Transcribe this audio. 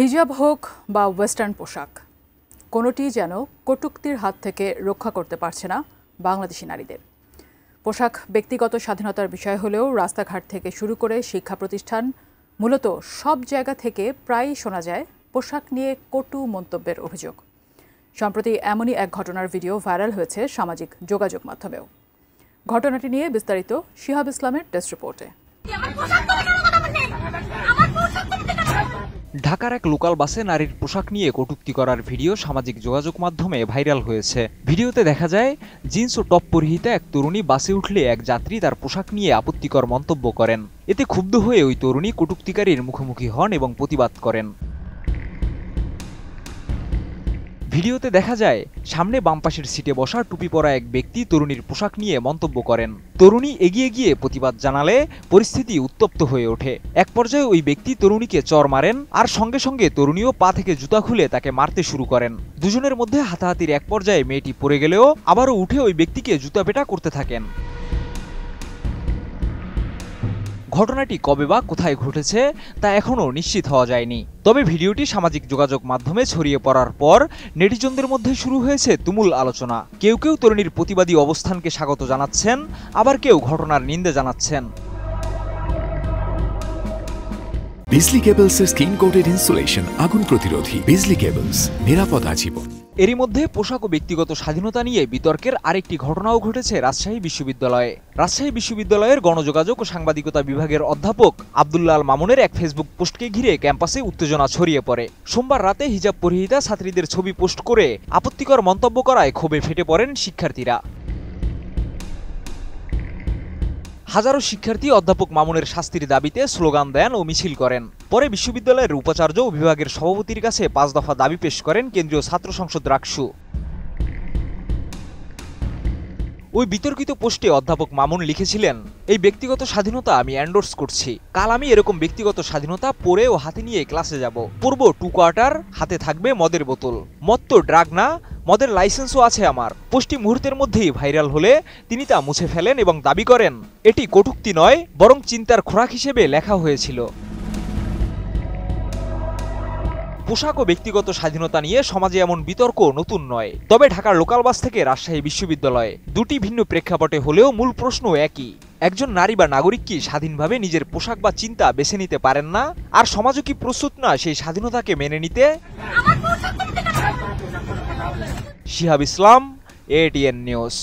হিজাব হোক বা ওয়েস্টার্ন পোশাক, কোনোটি যেন কটূক্তির হাত থেকে রক্ষা করতে পারছে না বাংলাদেশি নারীদের। পোশাক ব্যক্তিগত স্বাধীনতার বিষয় হলেও রাস্তাঘাট থেকে শুরু করে শিক্ষা প্রতিষ্ঠান, মূলত সব জায়গা থেকে প্রায়ই শোনা যায় পোশাক নিয়ে কটু মন্তব্যের অভিযোগ। সম্প্রতি এমনই এক ঘটনার ভিডিও ভাইরাল হয়েছে সামাজিক যোগাযোগ মাধ্যমেও। ঘটনাটি নিয়ে বিস্তারিত শিহাব ইসলামের ডেস্ক রিপোর্টে। ঢাকার এক লোকাল বাসে নারীর পোশাক নিয়ে কটূক্তি করার ভিডিও সামাজিক যোগাযোগ মাধ্যমে ভাইরাল হয়েছে। ভিডিওতে দেখা যায় জিন্স ও টপ পরিহিতা এক তরুণী বাসে উঠলে এক যাত্রী তার পোশাক নিয়ে আপত্তিকর মন্তব্য করেন। এতে ক্ষুব্ধ হয়ে ওই তরুণী কটূক্তিকারীর মুখোমুখি হন এবং প্রতিবাদ করেন। ভিডিওতে দেখা যায় সামনে বাম পাশের সিটে বসা টুপি পরা এক ব্যক্তি তরুণীর পোশাক নিয়ে মন্তব্য করেন। তরুণী এগিয়ে গিয়ে প্রতিবাদ জানালে পরিস্থিতি উত্তপ্ত হয়ে ওঠে। এক পর্যায়ে ওই ব্যক্তি তরুণীকে চড় মারেন, আর সঙ্গে সঙ্গে তরুণীও পা থেকে জুতা খুলে তাকে মারতে শুরু করেন। দুজনের মধ্যে হাতাহাতির এক পর্যায়ে মেয়েটি পড়ে গেলেও আবারও উঠে ওই ব্যক্তিকে জুতাপেটা করতে থাকেন। ঘটনাটি কবে বা কোথায় ঘটেছে তা এখনও নিশ্চিত হওয়া যায়নি। তবে ভিডিওটি সামাজিক যোগাযোগ মাধ্যমে ছড়িয়ে পড়ার পর নেটিজনদের মধ্যে শুরু হয়েছে তুমুল আলোচনা। কেউ কেউ তরুণীর প্রতিবাদী অবস্থানকে স্বাগত জানাচ্ছেন, আবার কেউ ঘটনার নিন্দা জানাচ্ছেন। বিজলি কেবলসের স্কিন কোটেড ইনসুলেশন আগুন প্রতিরোধী। বিজলি কেবলস, নিরাপদ আজীবন। এরই মধ্যে পোশাক ও ব্যক্তিগত স্বাধীনতা নিয়ে বিতর্কের আরেকটি ঘটনাও ঘটেছে রাজশাহী বিশ্ববিদ্যালয়ে। রাজশাহী বিশ্ববিদ্যালয়ের গণযোগাযোগ ও সাংবাদিকতা বিভাগের অধ্যাপক আব্দুল্লাহ আল মামুনের এক ফেসবুক পোস্টকে ঘিরে ক্যাম্পাসে উত্তেজনা ছড়িয়ে পড়ে। সোমবার রাতে হিজাব পরিহিতা ছাত্রীদের ছবি পোস্ট করে আপত্তিকর মন্তব্য করায় ক্ষোভে ফেটে পড়েন শিক্ষার্থীরা। হাজারো শিক্ষার্থী অধ্যাপক মামুনের শাস্তির দাবিতে স্লোগান দেন ও মিছিল করেন। পরে বিশ্ববিদ্যালয়ের উপাচার্য ও বিভাগের সভাপতির কাছে 5 দফা দাবি পেশ করেন কেন্দ্রীয় ছাত্র সংসদ রাকসু। ওই বিতর্কিত পোস্টে অধ্যাপক মামুন লিখেছিলেন, এই ব্যক্তিগত স্বাধীনতা আমি এন্ডোর্স করছি। কাল আমি এরকম ব্যক্তিগত স্বাধীনতা পরে ও হাতে নিয়ে ক্লাসে যাব, পরব 2 কোয়ার্টার, হাতে থাকবে মদের বোতল। মদ তো ড্রাগ না, মদের লাইসেন্সও আছে আমার। পোস্টটি মুহূর্তের মধ্যেই ভাইরাল হলে তিনি তা মুছে ফেলেন এবং দাবি করেন এটি কটূক্তি নয়, বরং চিন্তার খোরাক হিসেবে লেখা হয়েছিল। পোশাক ও ব্যক্তিগত স্বাধীনতা নিয়ে সমাজে এমন বিতর্ক নতুন নয়। তবে ঢাকার লোকাল বাস থেকে রাজশাহী বিশ্ববিদ্যালয়ে দুটি ভিন্ন প্রেক্ষাপটে হলেও মূল প্রশ্ন একই। একজন নারী বা নাগরিক কি স্বাধীনভাবে নিজের পোশাক বা চিন্তা বেছে নিতে পারেন না? আর সমাজও কি প্রস্তুত না সেই স্বাধীনতাকে মেনে নিতে? শিহাব ইসলাম, ATN নিউজ।